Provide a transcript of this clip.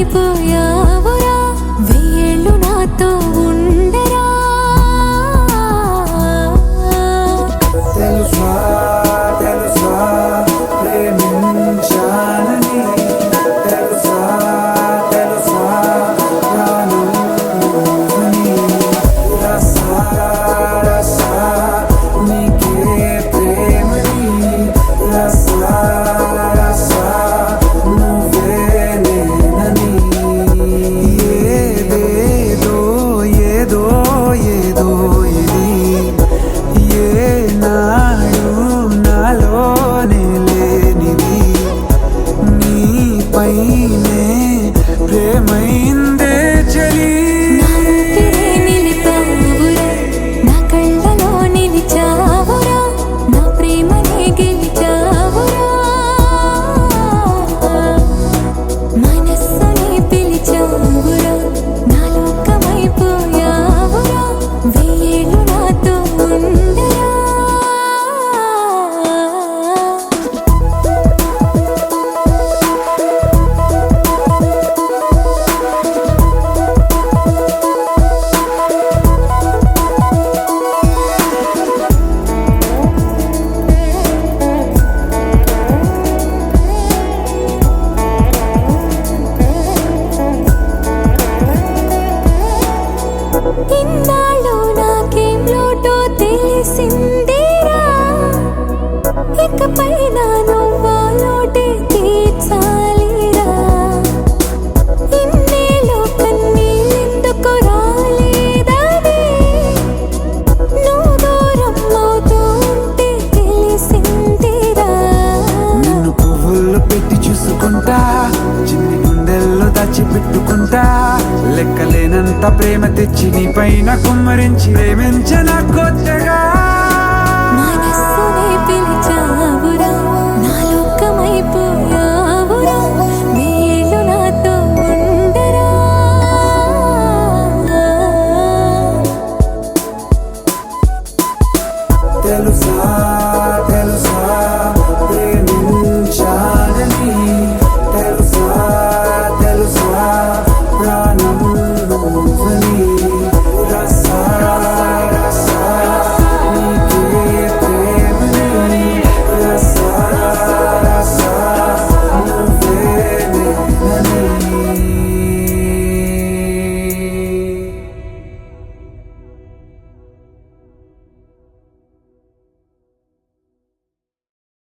లోకమైపోయావురా వెయ్యేళ్ళు నాతో ఉండరా తెలుసా తెలుసా ప్రేమించానని తెలుసా తెలుసా ప్రాణమని రసా రసా నీకే ప్రేమని రసా రసా నువ్వే నేనని ఏదేదో ఏదో ఏదో ఇది ఏనాడు నాలోనే లేనిది నీపైనే ప్రేమైందే చలి నా ఊపిరే నిలిపావురా నా కళ్ళలో నిలిచావురా నా ప్రేమనే గెలిచావురా మనస్సుని పిలిచావురా నా లోకమైపోయావురా వెయ్యేళ్ళు నాతో ఉండరా ఇన్నాళ్ళు నాకేం లోటో తెలిసిందిరా ఇకపై నా నువ్వా లోటే తీర్చాలిరా ఇన్నేళ్ళు కన్నీళ్ళెందుకు రాలేదని నువ్వు దూరం అవుతూ ఉంటే తెలిసిందిరా నిన్ను పువ్వుల్లో పెట్టి చూసుకుంటా చిన్ని గుండెల్లో దాచిపెట్టుకుంటా లెక్కలేనంత ప్రేమ తెచ్చి నీ పైన కుమ్మరించి ప్రేమించ నా కొత్తగా